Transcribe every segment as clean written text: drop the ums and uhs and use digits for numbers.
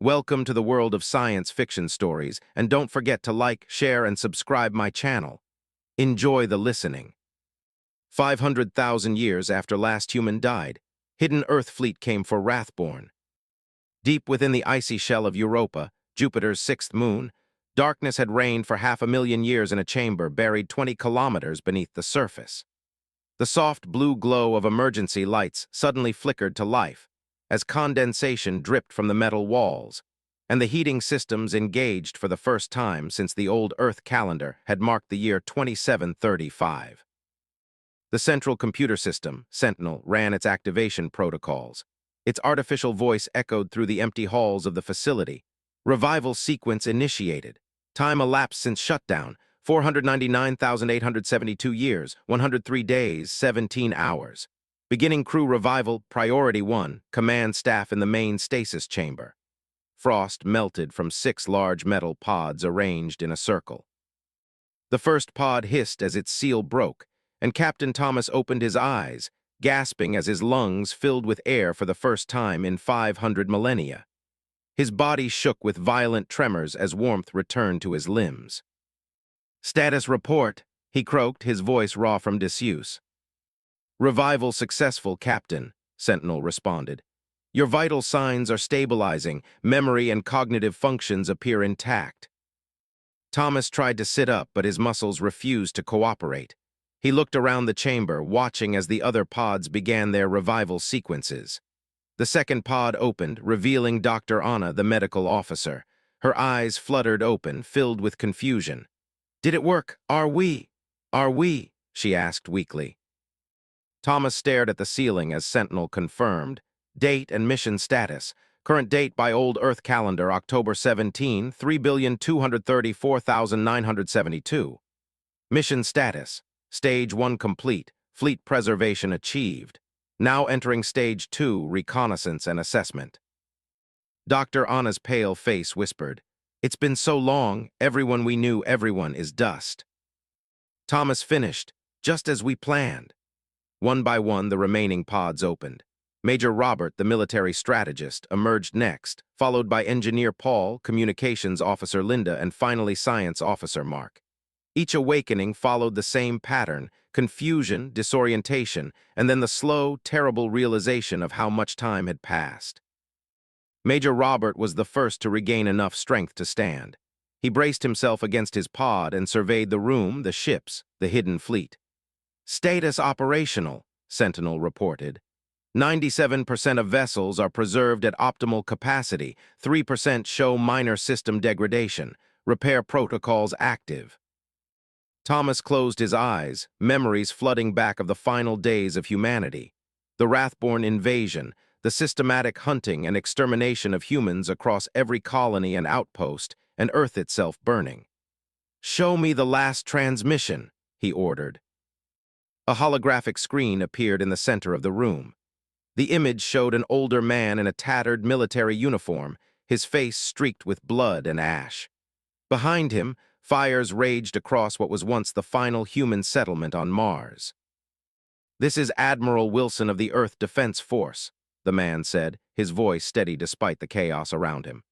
Welcome to the world of science fiction stories, and don't forget to like, share, and subscribe my channel. Enjoy the listening. 500,000 years after last human died, hidden Earth fleet came for Wrathborn. Deep within the icy shell of Europa, Jupiter's sixth moon, darkness had reigned for 500,000 years in a chamber buried 20 kilometers beneath the surface. The soft blue glow of emergency lights suddenly flickered to life as condensation dripped from the metal walls, and the heating systems engaged for the first time since the old Earth calendar had marked the year 2735. The central computer system, Sentinel, ran its activation protocols. Its artificial voice echoed through the empty halls of the facility. Revival sequence initiated. Time elapsed since shutdown, 499,872 years, 103 days, 17 hours. Beginning crew revival, Priority 1, command staff in the main stasis chamber. Frost melted from 6 large metal pods arranged in a circle. The first pod hissed as its seal broke, and Captain Thomas opened his eyes, gasping as his lungs filled with air for the first time in 500 millennia. His body shook with violent tremors as warmth returned to his limbs. "Status report," he croaked, his voice raw from disuse. "Revival successful, Captain," Sentinel responded. "Your vital signs are stabilizing, memory and cognitive functions appear intact." Thomas tried to sit up, but his muscles refused to cooperate. He looked around the chamber, watching as the other pods began their revival sequences. The second pod opened, revealing Dr. Anna, the medical officer. Her eyes fluttered open, filled with confusion. "Did it work? Are we?" she asked weakly. Thomas stared at the ceiling as Sentinel confirmed. Date and mission status. Current date by old Earth calendar, October 17, 3,234,972. Mission status. Stage 1 complete. Fleet preservation achieved. Now entering Stage 2, reconnaissance and assessment. Dr. Anna's pale face whispered, "It's been so long, everyone we knew, everyone is dust." Thomas finished, "Just as we planned." One by one, the remaining pods opened. Major Robert, the military strategist, emerged next, followed by Engineer Paul, Communications Officer Linda, and finally Science Officer Mark. Each awakening followed the same pattern: confusion, disorientation, and then the slow, terrible realization of how much time had passed. Major Robert was the first to regain enough strength to stand. He braced himself against his pod and surveyed the room, the ships, the hidden fleet. "Status operational," Sentinel reported. 97% of vessels are preserved at optimal capacity, 3% show minor system degradation, repair protocols active. Thomas closed his eyes, memories flooding back of the final days of humanity. The Wrathborn invasion, the systematic hunting and extermination of humans across every colony and outpost, and Earth itself burning. "Show me the last transmission," he ordered. A holographic screen appeared in the center of the room. The image showed an older man in a tattered military uniform, his face streaked with blood and ash. Behind him, fires raged across what was once the final human settlement on Mars. "This is Admiral Wilson of the Earth Defense Force," the man said, his voice steady despite the chaos around him.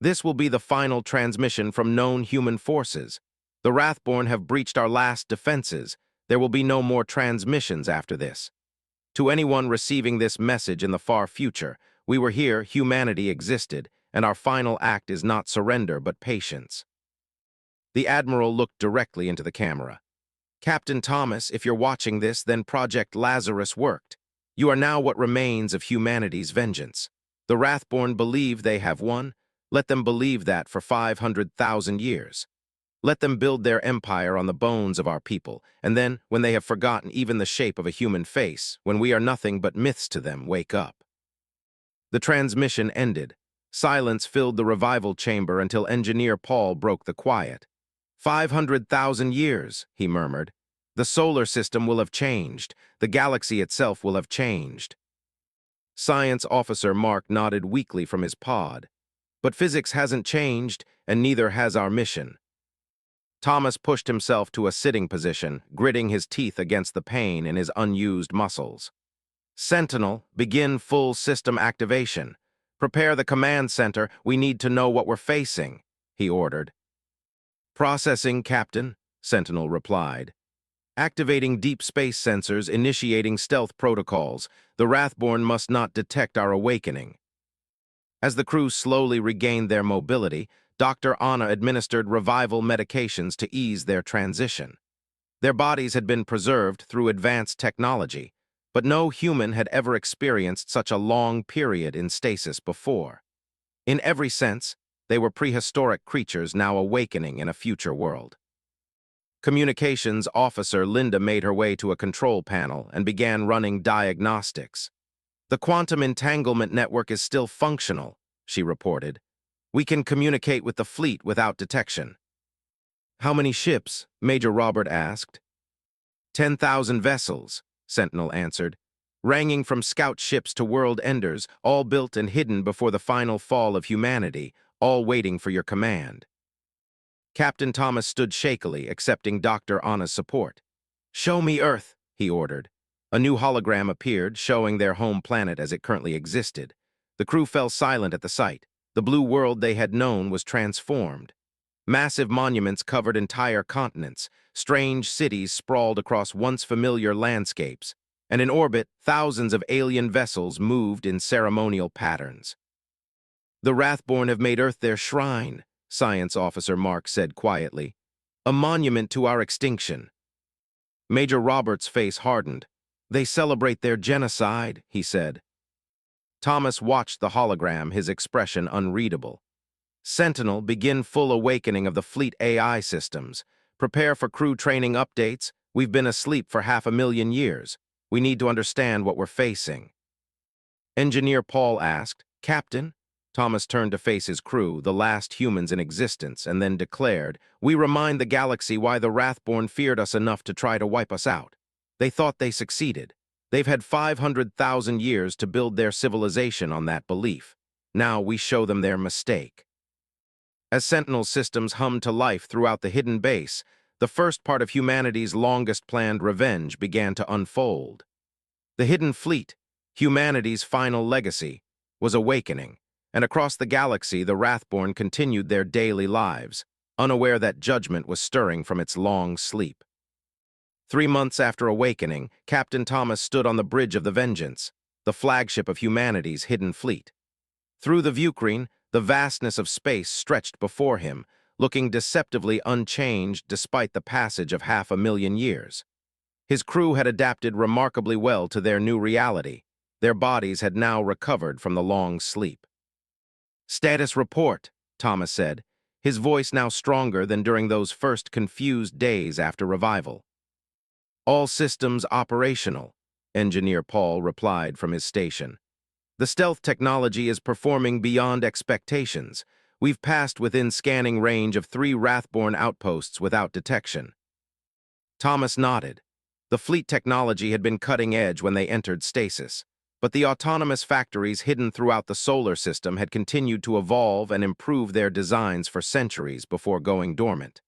"This will be the final transmission from known human forces. The Wrathborn have breached our last defenses. There will be no more transmissions after this. To anyone receiving this message in the far future, we were here, humanity existed, and our final act is not surrender but patience." The Admiral looked directly into the camera. "Captain Thomas, if you're watching this, then Project Lazarus worked. You are now what remains of humanity's vengeance. The Wrathborn believe they have won. Let them believe that for 500,000 years. Let them build their empire on the bones of our people, and then, when they have forgotten even the shape of a human face, when we are nothing but myths to them, wake up." The transmission ended. Silence filled the revival chamber until Engineer Paul broke the quiet. 500,000 years, he murmured. "The solar system will have changed. The galaxy itself will have changed." Science Officer Mark nodded weakly from his pod. "But physics hasn't changed, and neither has our mission." Thomas pushed himself to a sitting position, gritting his teeth against the pain in his unused muscles. "Sentinel, begin full system activation. Prepare the command center. We need to know what we're facing, he ordered. Processing, Captain, Sentinel replied. Activating deep space sensors, initiating stealth protocols. The Wrathborn must not detect our awakening. As the crew slowly regained their mobility, Dr. Anna administered revival medications to ease their transition. Their bodies had been preserved through advanced technology, but no human had ever experienced such a long period in stasis before. In every sense, they were prehistoric creatures now awakening in a future world. Communications officer Linda made her way to a control panel and began running diagnostics. The quantum entanglement network is still functional, she reported. We can communicate with the fleet without detection. How many ships? Major Robert asked. 10,000 vessels, Sentinel answered, ranging from scout ships to world enders, all built and hidden before the final fall of humanity, all waiting for your command. Captain Thomas stood shakily, accepting Dr. Anna's support. Show me Earth, he ordered. A new hologram appeared, showing their home planet as it currently existed. The crew fell silent at the sight. The blue world they had known was transformed. Massive monuments covered entire continents, strange cities sprawled across once familiar landscapes, and in orbit, thousands of alien vessels moved in ceremonial patterns. The Wrathborn have made Earth their shrine, Science Officer Mark said quietly. A monument to our extinction. Major Robert's face hardened. They celebrate their genocide, he said. Thomas watched the hologram, his expression unreadable. Sentinel, begin full awakening of the fleet AI systems. Prepare for crew training updates. We've been asleep for 500,000 years. We need to understand what we're facing. Engineer Paul asked, Captain? Thomas turned to face his crew, the last humans in existence, and then declared, We remind the galaxy why the Wrathborn feared us enough to try to wipe us out. They thought they succeeded. They've had 500,000 years to build their civilization on that belief. Now we show them their mistake. As Sentinel systems hummed to life throughout the hidden base, the first part of humanity's longest-planned revenge began to unfold. The hidden fleet, humanity's final legacy, was awakening, and across the galaxy the Wrathborn continued their daily lives, unaware that judgment was stirring from its long sleep. 3 months after awakening, Captain Thomas stood on the bridge of the Vengeance, the flagship of humanity's hidden fleet. Through the viewscreen, the vastness of space stretched before him, looking deceptively unchanged despite the passage of 500,000 years. His crew had adapted remarkably well to their new reality. Their bodies had now recovered from the long sleep. Status report, Thomas said, his voice now stronger than during those first confused days after revival. All systems operational, Engineer Paul replied from his station. The stealth technology is performing beyond expectations. We've passed within scanning range of 3 Wrathborn outposts without detection. Thomas nodded. The fleet technology had been cutting edge when they entered stasis, but the autonomous factories hidden throughout the solar system had continued to evolve and improve their designs for centuries before going dormant.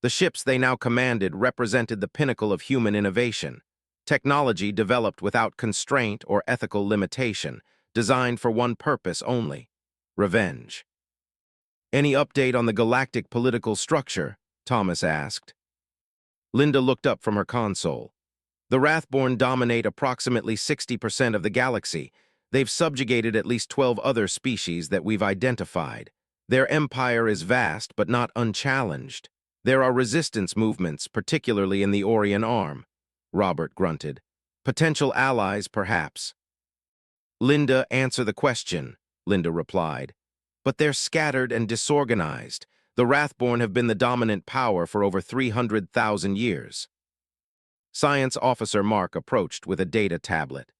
The ships they now commanded represented the pinnacle of human innovation, technology developed without constraint or ethical limitation, designed for one purpose only: revenge. Any update on the galactic political structure? Thomas asked. Linda looked up from her console. The Wrathborn dominate approximately 60% of the galaxy. They've subjugated at least 12 other species that we've identified. Their empire is vast but not unchallenged. There are resistance movements, particularly in the Orion Arm, Robert grunted. Potential allies, perhaps. Linda, answer the question, Linda replied. But they're scattered and disorganized. The Wrathborn have been the dominant power for over 300,000 years. Science Officer Mark approached with a data tablet.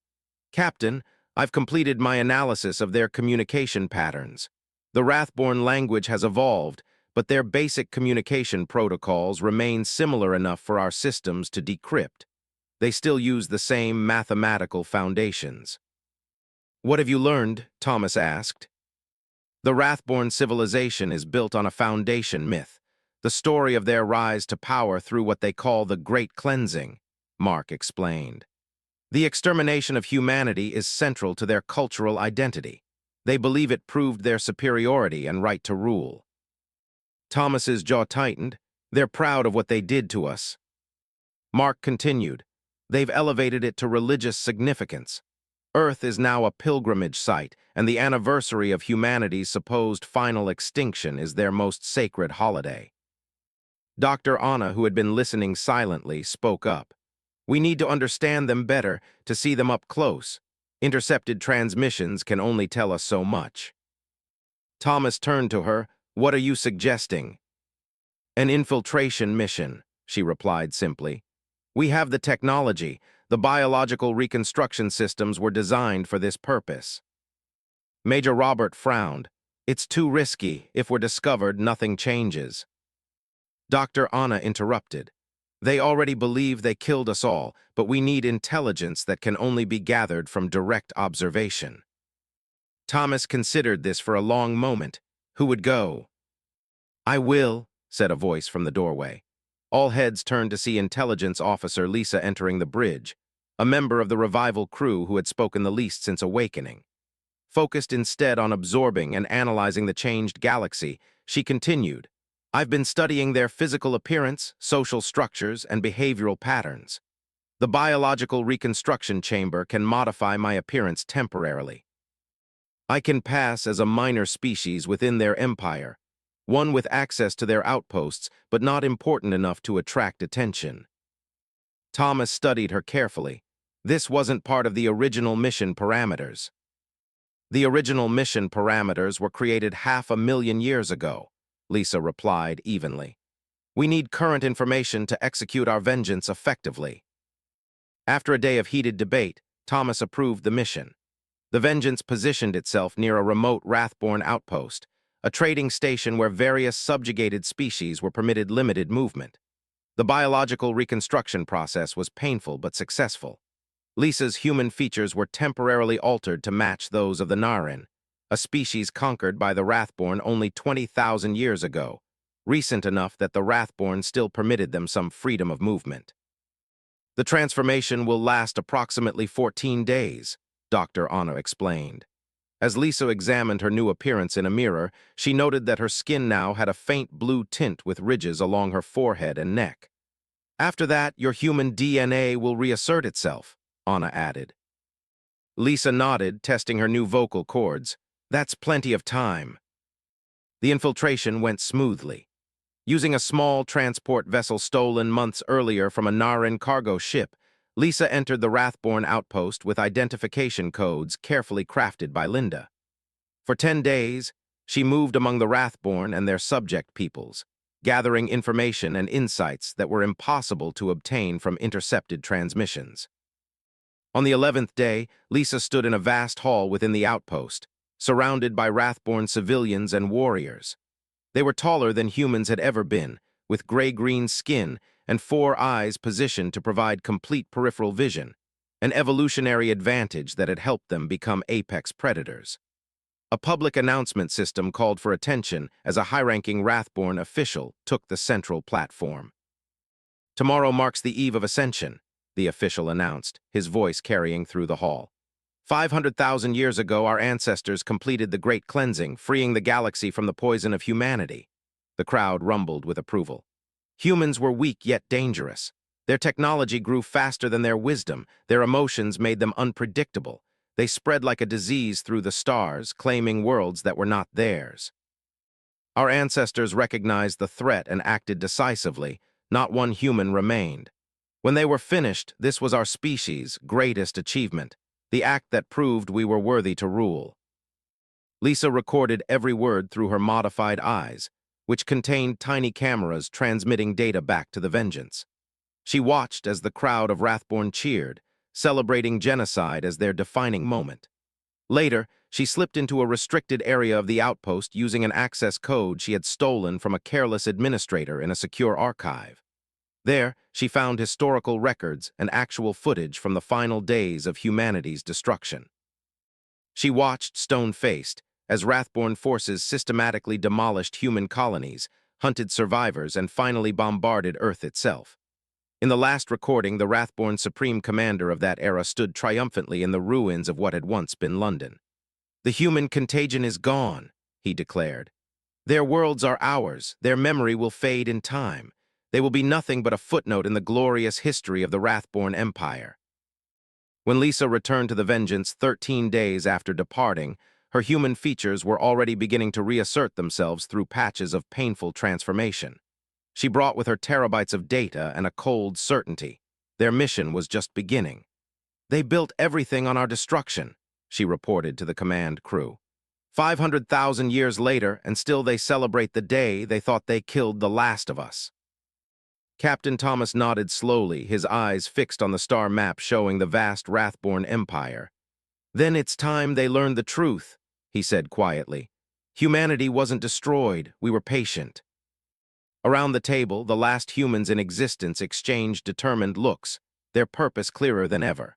Captain, I've completed my analysis of their communication patterns. The Wrathborn language has evolved, but their basic communication protocols remain similar enough for our systems to decrypt. They still use the same mathematical foundations. What have you learned? Thomas asked. The Wrathborn civilization is built on a foundation myth, the story of their rise to power through what they call the Great Cleansing, Mark explained. The extermination of humanity is central to their cultural identity. They believe it proved their superiority and right to rule. Thomas's jaw tightened. They're proud of what they did to us. Mark continued. They've elevated it to religious significance. Earth is now a pilgrimage site, and the anniversary of humanity's supposed final extinction is their most sacred holiday. Dr. Anna, who had been listening silently, spoke up. We need to understand them better, to see them up close. Intercepted transmissions can only tell us so much. Thomas turned to her. What are you suggesting? An infiltration mission, she replied simply. We have the technology. The biological reconstruction systems were designed for this purpose. Major Robert frowned. It's too risky. If we're discovered, nothing changes. Dr. Anna interrupted. They already believe they killed us all, but we need intelligence that can only be gathered from direct observation. Thomas considered this for a long moment. Who would go? I will, said a voice from the doorway. All heads turned to see Intelligence Officer Lisa entering the bridge, a member of the revival crew who had spoken the least since awakening. Focused instead on absorbing and analyzing the changed galaxy, she continued, I've been studying their physical appearance, social structures, and behavioral patterns. The biological reconstruction chamber can modify my appearance temporarily. I can pass as a minor species within their empire, one with access to their outposts, but not important enough to attract attention. Thomas studied her carefully. This wasn't part of the original mission parameters. The original mission parameters were created 500,000 years ago, Lisa replied evenly. We need current information to execute our vengeance effectively. After a day of heated debate, Thomas approved the mission. The vengeance positioned itself near a remote Wrathborn outpost, a trading station where various subjugated species were permitted limited movement. The biological reconstruction process was painful but successful. Lisa's human features were temporarily altered to match those of the Narin, a species conquered by the Wrathborn only 20,000 years ago, recent enough that the Wrathborn still permitted them some freedom of movement. The transformation will last approximately 14 days, Dr. Anna explained. As Lisa examined her new appearance in a mirror, she noted that her skin now had a faint blue tint with ridges along her forehead and neck. After that, your human DNA will reassert itself, Anna added. Lisa nodded, testing her new vocal cords. That's plenty of time. The infiltration went smoothly. Using a small transport vessel stolen months earlier from a Narin cargo ship, Lisa entered the Wrathborn outpost with identification codes carefully crafted by Linda. For 10 days, she moved among the Wrathborn and their subject peoples, gathering information and insights that were impossible to obtain from intercepted transmissions. On the 11th day, Lisa stood in a vast hall within the outpost, surrounded by Wrathborn civilians and warriors. They were taller than humans had ever been, with gray-green skin and 4 eyes positioned to provide complete peripheral vision, an evolutionary advantage that had helped them become apex predators. A public announcement system called for attention as a high-ranking Wrathborn official took the central platform. Tomorrow marks the eve of Ascension, the official announced, his voice carrying through the hall. 500,000 years ago, our ancestors completed the Great Cleansing, freeing the galaxy from the poison of humanity. The crowd rumbled with approval. Humans were weak yet dangerous. Their technology grew faster than their wisdom. Their emotions made them unpredictable. They spread like a disease through the stars, claiming worlds that were not theirs. Our ancestors recognized the threat and acted decisively. Not one human remained. When they were finished, this was our species' greatest achievement, the act that proved we were worthy to rule. Lisa recorded every word through her modified eyes, which contained tiny cameras transmitting data back to the Vengeance. She watched as the crowd of Wrathborn cheered, celebrating genocide as their defining moment. Later, she slipped into a restricted area of the outpost using an access code she had stolen from a careless administrator in a secure archive. There, she found historical records and actual footage from the final days of humanity's destruction. She watched stone-faced as Wrathborn forces systematically demolished human colonies, hunted survivors, and finally bombarded Earth itself. In the last recording, the Wrathborn Supreme Commander of that era stood triumphantly in the ruins of what had once been London. The human contagion is gone, he declared. Their worlds are ours. Their memory will fade in time. They will be nothing but a footnote in the glorious history of the Wrathborn Empire. When Lisa returned to the Vengeance 13 days after departing, her human features were already beginning to reassert themselves through patches of painful transformation. She brought with her terabytes of data and a cold certainty. Their mission was just beginning. They built everything on our destruction, she reported to the command crew. 500,000 years later, and still they celebrate the day they thought they killed the last of us. Captain Thomas nodded slowly, his eyes fixed on the star map showing the vast Wrathborn Empire. Then it's time they learned the truth, he said quietly. Humanity wasn't destroyed, we were patient. Around the table, the last humans in existence exchanged determined looks, their purpose clearer than ever.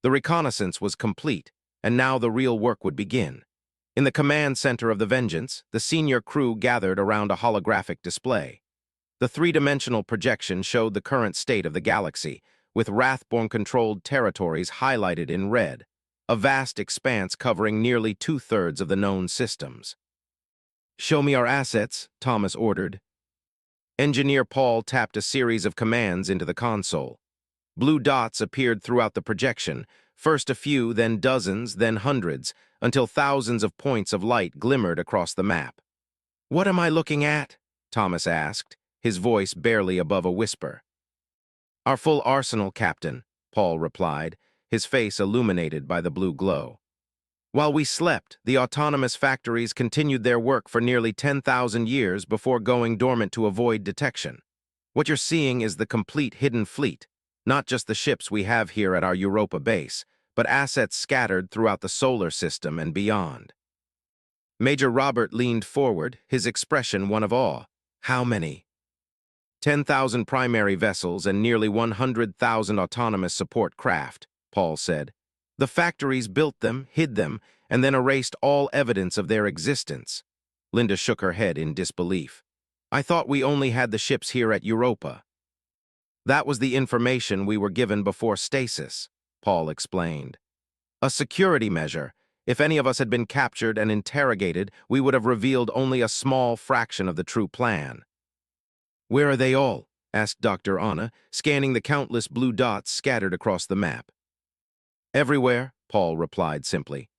The reconnaissance was complete, and now the real work would begin. In the command center of the Vengeance, the senior crew gathered around a holographic display. The three-dimensional projection showed the current state of the galaxy, with Wrathborn-controlled territories highlighted in red, a vast expanse covering nearly two-thirds of the known systems. "Show me our assets," Thomas ordered. Engineer Paul tapped a series of commands into the console. Blue dots appeared throughout the projection, first a few, then dozens, then hundreds, until thousands of points of light glimmered across the map. "What am I looking at?" Thomas asked, his voice barely above a whisper. "Our full arsenal, Captain," Paul replied, his face illuminated by the blue glow. "While we slept, the autonomous factories continued their work for nearly 10,000 years before going dormant to avoid detection. What you're seeing is the complete hidden fleet, not just the ships we have here at our Europa base, but assets scattered throughout the solar system and beyond." Major Robert leaned forward, his expression one of awe. "How many?" 10,000 primary vessels and nearly 100,000 autonomous support craft, Paul said. "The factories built them, hid them, and then erased all evidence of their existence." Linda shook her head in disbelief. "I thought we only had the ships here at Europa." "That was the information we were given before stasis," Paul explained. "A security measure. If any of us had been captured and interrogated, we would have revealed only a small fraction of the true plan." "Where are they all?" asked Dr. Anna, scanning the countless blue dots scattered across the map. "Everywhere," Paul replied simply.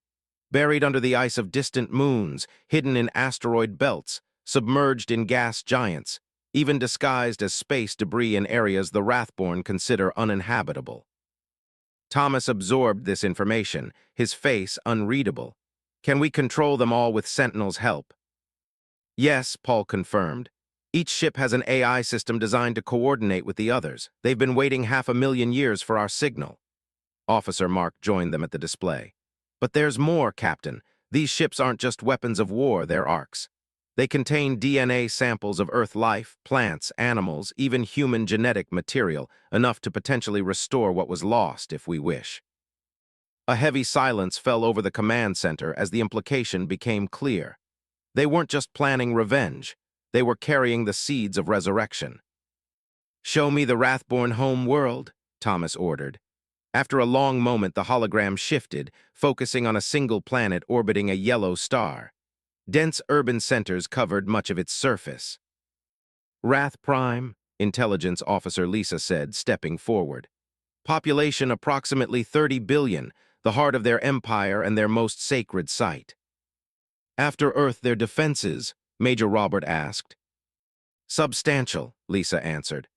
"Buried under the ice of distant moons, hidden in asteroid belts, submerged in gas giants, even disguised as space debris in areas the Wrathborn consider uninhabitable." Thomas absorbed this information, his face unreadable. "Can we control them all with Sentinel's help?" "Yes," Paul confirmed. "Each ship has an AI system designed to coordinate with the others. They've been waiting 500,000 years for our signal." Officer Mark joined them at the display. "But there's more, Captain. These ships aren't just weapons of war, they're arcs. They contain DNA samples of Earth life, plants, animals, even human genetic material, enough to potentially restore what was lost if we wish." A heavy silence fell over the command center as the implication became clear. They weren't just planning revenge. They were carrying the seeds of resurrection. "Show me the Wrathborn home world," Thomas ordered. After a long moment, the hologram shifted, focusing on a single planet orbiting a yellow star. Dense urban centers covered much of its surface. "Wrath Prime," Intelligence Officer Lisa said, stepping forward. "Population approximately 30 billion, the heart of their empire and their most sacred site." "After Earth, their defenses?" Major Robert asked. "Substantial," Lisa answered.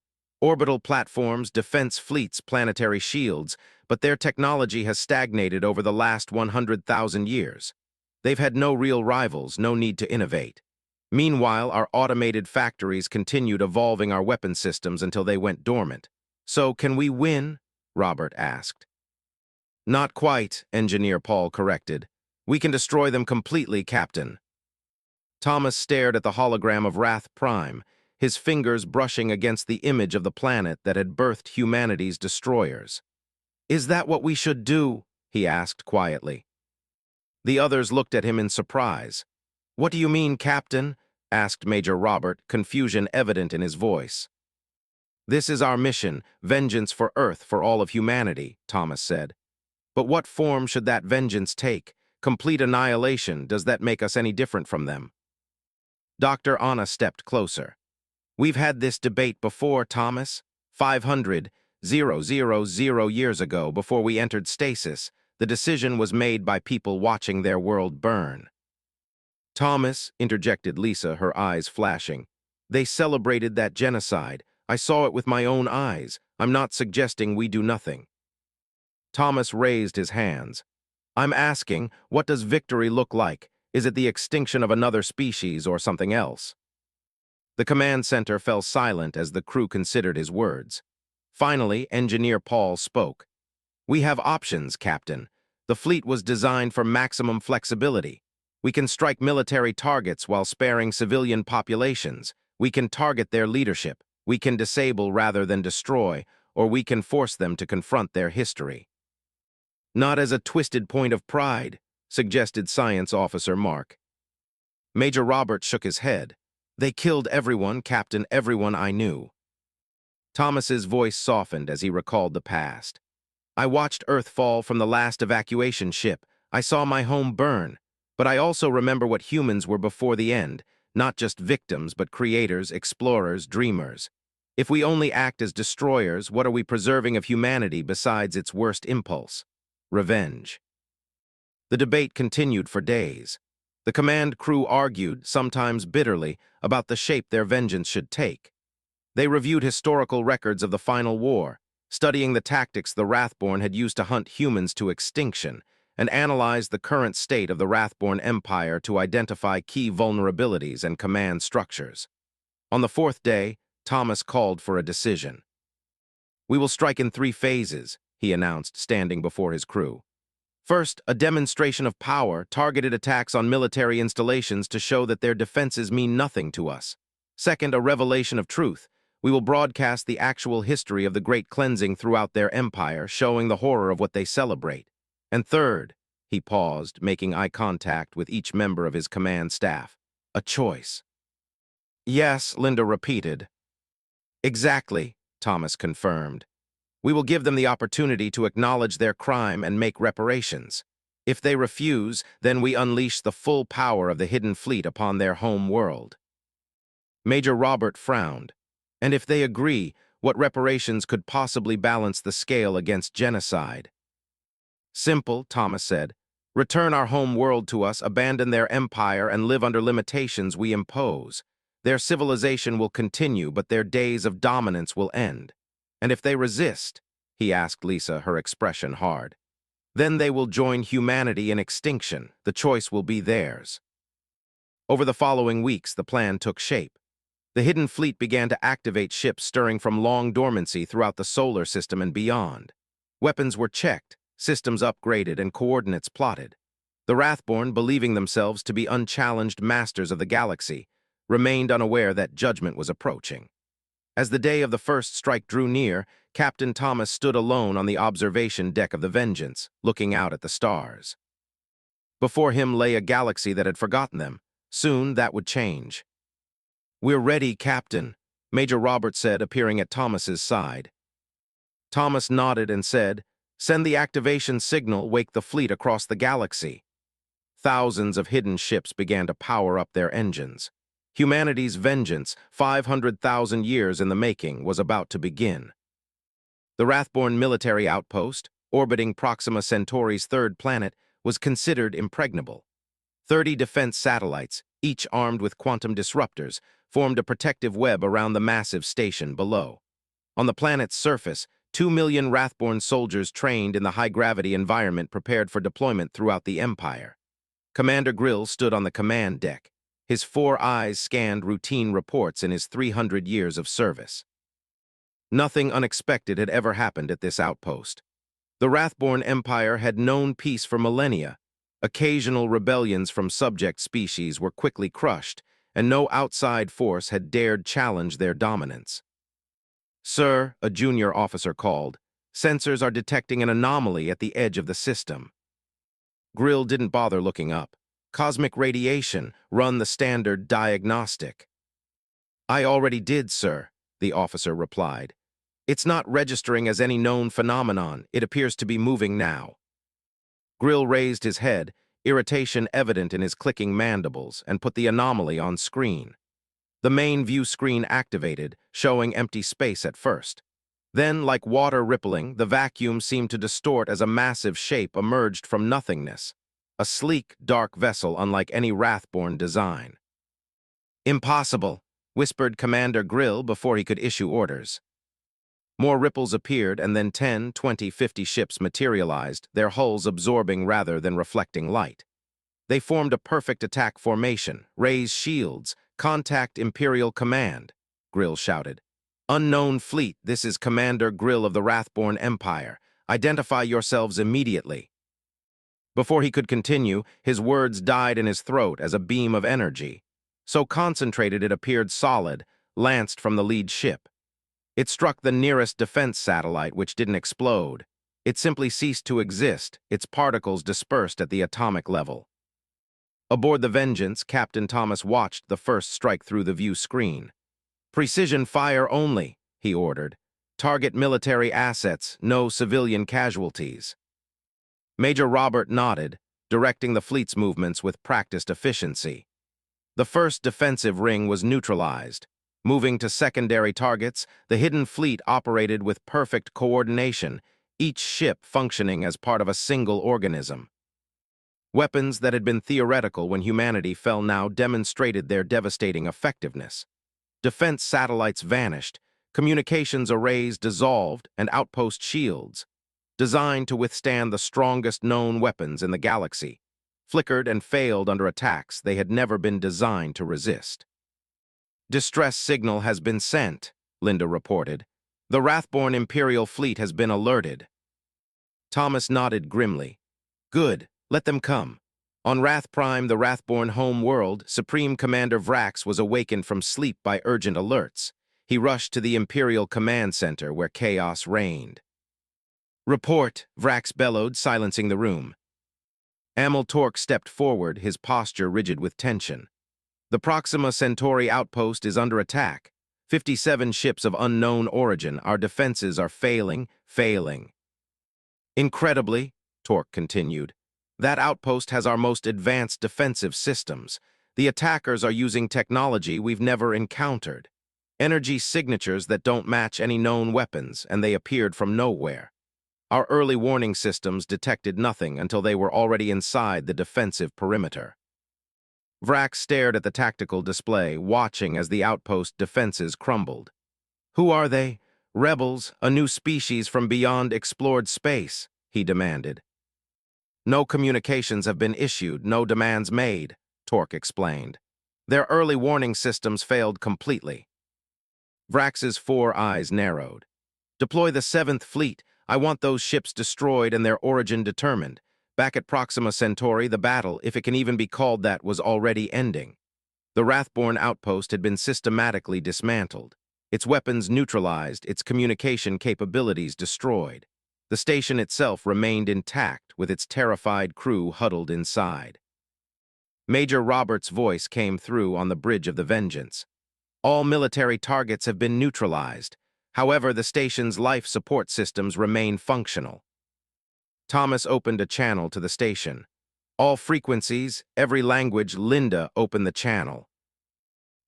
"Orbital platforms, defense fleets, planetary shields, but their technology has stagnated over the last 100,000 years. They've had no real rivals, no need to innovate. Meanwhile, our automated factories continued evolving our weapon systems until they went dormant. So, can we win?" Robert asked. "Not quite," Engineer Paul corrected. "We can destroy them completely, Captain." Thomas stared at the hologram of Wrath Prime, his fingers brushing against the image of the planet that had birthed humanity's destroyers. "Is that what we should do?" he asked quietly. The others looked at him in surprise. "What do you mean, Captain?" asked Major Robert, confusion evident in his voice. "This is our mission, vengeance for Earth, for all of humanity," Thomas said. "But what form should that vengeance take? Complete annihilation, does that make us any different from them? Dr. Anna stepped closer. We've had this debate before, Thomas. 500,000 years ago, before we entered stasis, the decision was made by people watching their world burn. Thomas, interjected Lisa, her eyes flashing. They celebrated that genocide. I saw it with my own eyes. I'm not suggesting we do nothing. Thomas raised his hands. I'm asking, what does victory look like? Is it the extinction of another species or something else? The command center fell silent as the crew considered his words. Finally, Engineer Paul spoke. We have options, Captain. The fleet was designed for maximum flexibility. We can strike military targets while sparing civilian populations. We can target their leadership. We can disable rather than destroy, or we can force them to confront their history. Not as a twisted point of pride, suggested Science Officer Mark. Major Robert shook his head. They killed everyone, Captain, everyone I knew. Thomas's voice softened as he recalled the past. I watched Earth fall from the last evacuation ship. I saw my home burn. But I also remember what humans were before the end, not just victims, but creators, explorers, dreamers. If we only act as destroyers, what are we preserving of humanity besides its worst impulse? Revenge. The debate continued for days. The command crew argued, sometimes bitterly, about the shape their vengeance should take. They reviewed historical records of the final war, studying the tactics the Wrathborn had used to hunt humans to extinction, and analyzed the current state of the Wrathborn Empire to identify key vulnerabilities and command structures. On the fourth day, Thomas called for a decision. We will strike in 3 phases, he announced, standing before his crew. First, a demonstration of power, targeted attacks on military installations to show that their defenses mean nothing to us. Second, a revelation of truth. We will broadcast the actual history of the Great Cleansing throughout their empire, showing the horror of what they celebrate. And third, he paused, making eye contact with each member of his command staff, a choice. Yes, Linda repeated. Exactly, Thomas confirmed. We will give them the opportunity to acknowledge their crime and make reparations. If they refuse, then we unleash the full power of the hidden fleet upon their home world. Major Robert frowned. And if they agree, what reparations could possibly balance the scale against genocide? Simple, Thomas said. Return our home world to us, abandon their empire, and live under limitations we impose. Their civilization will continue, but their days of dominance will end. And if they resist, he asked Lisa, her expression hard, then they will join humanity in extinction. The choice will be theirs. Over the following weeks, the plan took shape. The hidden fleet began to activate ships stirring from long dormancy throughout the solar system and beyond. Weapons were checked, systems upgraded, and coordinates plotted. The Wrathborn, believing themselves to be unchallenged masters of the galaxy, remained unaware that judgment was approaching. As the day of the first strike drew near, Captain Thomas stood alone on the observation deck of the Vengeance, looking out at the stars. Before him lay a galaxy that had forgotten them. Soon that would change. We're ready, Captain, Major Robert said, appearing at Thomas's side. Thomas nodded and said, send the activation signal, wake the fleet across the galaxy. Thousands of hidden ships began to power up their engines. Humanity's vengeance, 500,000 years in the making, was about to begin. The Wrathborn military outpost, orbiting Proxima Centauri's 3rd planet, was considered impregnable. 30 defense satellites, each armed with quantum disruptors, formed a protective web around the massive station below. On the planet's surface, 2 million Wrathborn soldiers trained in the high-gravity environment prepared for deployment throughout the Empire. Commander Grill stood on the command deck. His 4 eyes scanned routine reports in his 300 years of service. Nothing unexpected had ever happened at this outpost. The Wrathborn Empire had known peace for millennia. Occasional rebellions from subject species were quickly crushed, and no outside force had dared challenge their dominance. Sir, a junior officer called, sensors are detecting an anomaly at the edge of the system. Grill didn't bother looking up. Cosmic radiation, run the standard diagnostic. I already did, sir, the officer replied. It's not registering as any known phenomenon. It appears to be moving now. Grill raised his head, irritation evident in his clicking mandibles, and put the anomaly on screen. The main view screen activated, showing empty space at first. Then, like water rippling, the vacuum seemed to distort as a massive shape emerged from nothingness. A sleek, dark vessel unlike any Wrathborn design. "Impossible," whispered Commander Grill before he could issue orders. More ripples appeared, and then 10, 20, 50 ships materialized, their hulls absorbing rather than reflecting light. They formed a perfect attack formation. "Raise shields. Contact Imperial Command," Grill shouted. "Unknown fleet, this is Commander Grill of the Wrathborn Empire. Identify yourselves immediately." Before he could continue, his words died in his throat as a beam of energy. So concentrated it appeared solid, lanced from the lead ship. It struck the nearest defense satellite, which didn't explode. It simply ceased to exist, its particles dispersed at the atomic level. Aboard the Vengeance, Captain Thomas watched the first strike through the view screen. "Precision fire only," he ordered. "Target military assets, no civilian casualties." Major Robert nodded, directing the fleet's movements with practiced efficiency. The first defensive ring was neutralized. Moving to secondary targets, the hidden fleet operated with perfect coordination, each ship functioning as part of a single organism. Weapons that had been theoretical when humanity fell now demonstrated their devastating effectiveness. Defense satellites vanished, communications arrays dissolved, and outpost shields, designed to withstand the strongest known weapons in the galaxy, flickered and failed under attacks they had never been designed to resist. "Distress signal has been sent," Linda reported. "The Wrathborn Imperial fleet has been alerted." Thomas nodded grimly. "Good, let them come." On Wrath Prime, the Wrathborn home world, Supreme Commander Vrax was awakened from sleep by urgent alerts. He rushed to the Imperial Command Center where chaos reigned. "Report," Vrax bellowed, silencing the room. Amel Torque stepped forward, his posture rigid with tension. "The Proxima Centauri outpost is under attack. 57 ships of unknown origin. Our defenses are failing. Incredibly," Torque continued, "that outpost has our most advanced defensive systems. The attackers are using technology we've never encountered. Energy signatures that don't match any known weapons, and they appeared from nowhere. Our early warning systems detected nothing until they were already inside the defensive perimeter." Vrax stared at the tactical display, watching as the outpost defenses crumbled. "Who are they? Rebels, a new species from beyond explored space," he demanded. "No communications have been issued, no demands made," Torque explained. "Their early warning systems failed completely." Vrax's 4 eyes narrowed. "Deploy the 7th Fleet. I want those ships destroyed and their origin determined. Back at Proxima Centauri, the battle, if it can even be called that, was already ending. The Wrathborn outpost had been systematically dismantled, its weapons neutralized, its communication capabilities destroyed. The station itself remained intact, with its terrified crew huddled inside. Major Robert's voice came through on the bridge of the Vengeance. "All military targets have been neutralized. However, the station's life support systems remain functional." Thomas opened a channel to the station. "All frequencies, every language." Linda opened the channel.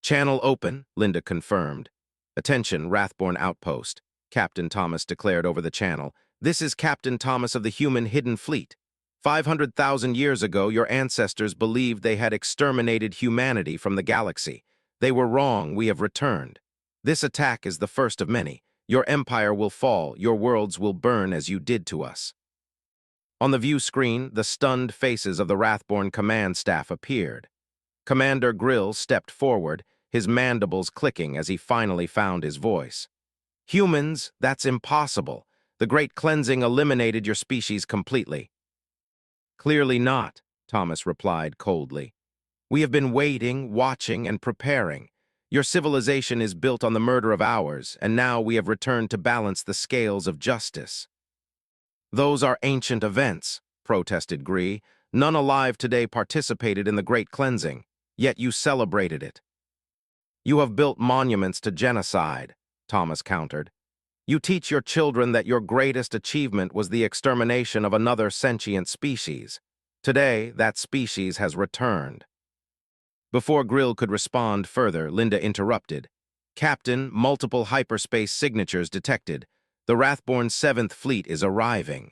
"Channel open," Linda confirmed. "Attention, Wrathborn Outpost," Captain Thomas declared over the channel. "This is Captain Thomas of the Human Hidden Fleet. 500,000 years ago, your ancestors believed they had exterminated humanity from the galaxy. They were wrong. We have returned. This attack is the first of many. Your empire will fall. Your worlds will burn as you did to us." On the view screen, the stunned faces of the Wrathborn command staff appeared. Commander Grill stepped forward, his mandibles clicking as he finally found his voice. "Humans, that's impossible. The Great Cleansing eliminated your species completely." "Clearly not," Thomas replied coldly. "We have been waiting, watching, and preparing. Your civilization is built on the murder of ours, and now we have returned to balance the scales of justice." "Those are ancient events," protested Gree. "None alive today participated in the Great Cleansing, yet you celebrated it." "You have built monuments to genocide," Thomas countered. "You teach your children that your greatest achievement was the extermination of another sentient species. Today, that species has returned. Before Grill could respond further, Linda interrupted. Captain, multiple hyperspace signatures detected. The Wrathborn 7th Fleet is arriving.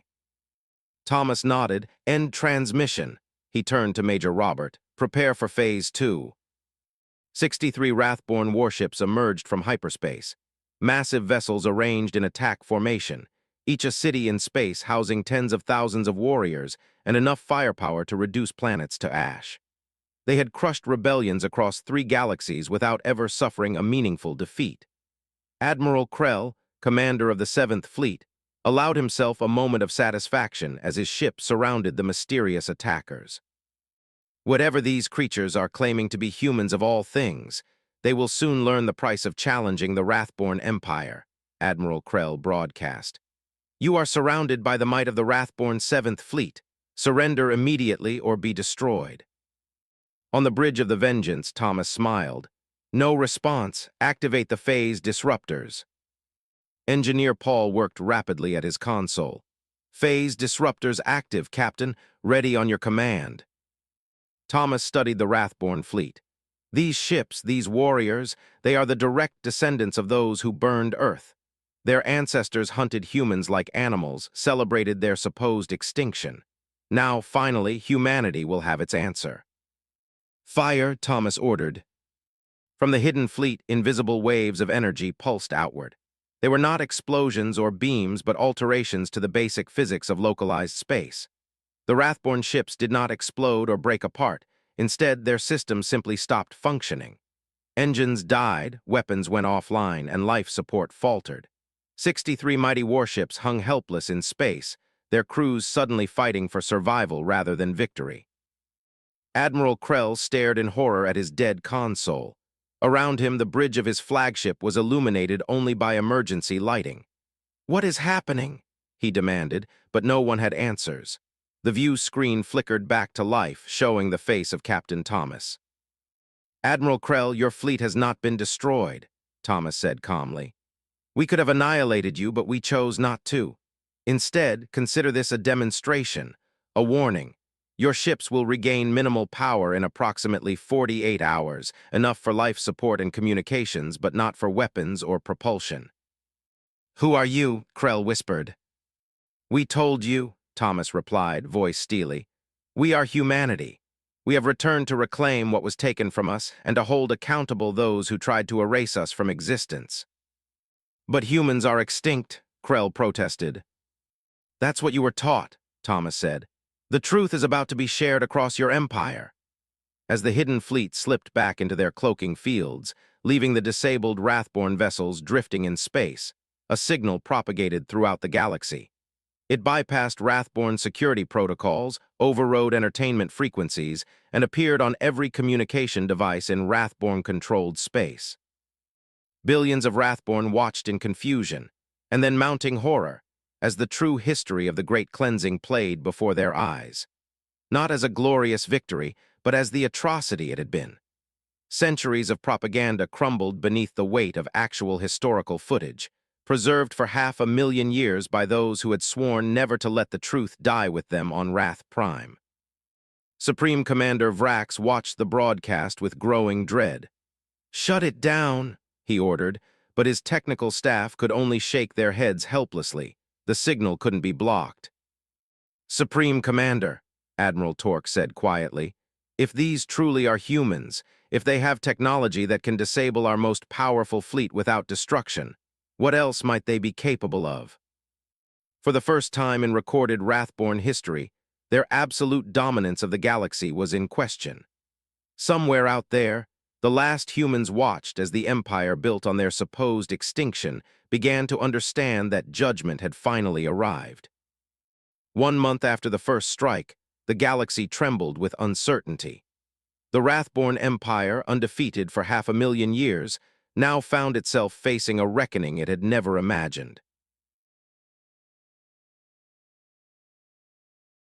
Thomas nodded. End transmission. He turned to Major Robert. Prepare for Phase 2. 63 Wrathborn warships emerged from hyperspace. Massive vessels arranged in attack formation, each a city in space housing tens of thousands of warriors and enough firepower to reduce planets to ash. They had crushed rebellions across 3 galaxies without ever suffering a meaningful defeat. Admiral Krell, commander of the 7th Fleet, allowed himself a moment of satisfaction as his ship surrounded the mysterious attackers. Whatever these creatures are claiming to be humans of all things, they will soon learn the price of challenging the Wrathborn Empire, Admiral Krell broadcast. You are surrounded by the might of the Wrathborn 7th Fleet. Surrender immediately or be destroyed. On the bridge of the Vengeance, Thomas smiled. No response. Activate the phase disruptors. Engineer Paul worked rapidly at his console. Phase disruptors active, Captain. Ready on your command. Thomas studied the Wrathborn fleet. These ships, these warriors, they are the direct descendants of those who burned Earth. Their ancestors hunted humans like animals, celebrated their supposed extinction. Now, finally, humanity will have its answer. Fire, Thomas ordered. From the hidden fleet, invisible waves of energy pulsed outward. They were not explosions or beams, but alterations to the basic physics of localized space. The Wrathborn ships did not explode or break apart. Instead, their systems simply stopped functioning. Engines died, weapons went offline, and life support faltered. 63 mighty warships hung helpless in space, their crews suddenly fighting for survival rather than victory. Admiral Krell stared in horror at his dead console. Around him, the bridge of his flagship was illuminated only by emergency lighting. "What is happening?" he demanded, but no one had answers. The view screen flickered back to life, showing the face of Captain Thomas. "Admiral Krell, your fleet has not been destroyed," Thomas said calmly. "We could have annihilated you, but we chose not to. Instead, consider this a demonstration, a warning. Your ships will regain minimal power in approximately 48 hours, enough for life support and communications, but not for weapons or propulsion." "Who are you?" Krell whispered. "We told you," Thomas replied, voice steely. "We are humanity. We have returned to reclaim what was taken from us and to hold accountable those who tried to erase us from existence." "But humans are extinct," Krell protested. "That's what you were taught," Thomas said. "The truth is about to be shared across your empire." As the hidden fleet slipped back into their cloaking fields, leaving the disabled Wrathborn vessels drifting in space, a signal propagated throughout the galaxy. It bypassed Wrathborn security protocols, overrode entertainment frequencies, and appeared on every communication device in Wrathborn-controlled space. Billions of Wrathborn watched in confusion, and then mounting horror, as the true history of the Great Cleansing played before their eyes. Not as a glorious victory, but as the atrocity it had been. Centuries of propaganda crumbled beneath the weight of actual historical footage, preserved for 500,000 years by those who had sworn never to let the truth die with them on Wrath Prime. Supreme Commander Vrax watched the broadcast with growing dread. "Shut it down," he ordered, but his technical staff could only shake their heads helplessly. The signal couldn't be blocked. "Supreme Commander," Admiral Torque said quietly, "if these truly are humans, if they have technology that can disable our most powerful fleet without destruction, what else might they be capable of?" For the first time in recorded Wrathborn history, their absolute dominance of the galaxy was in question. Somewhere out there, the last humans watched as the Empire built on their supposed extinction began to understand that judgment had finally arrived. 1 month after the first strike, the galaxy trembled with uncertainty. The Wrathborn Empire, undefeated for 500,000 years, now found itself facing a reckoning it had never imagined.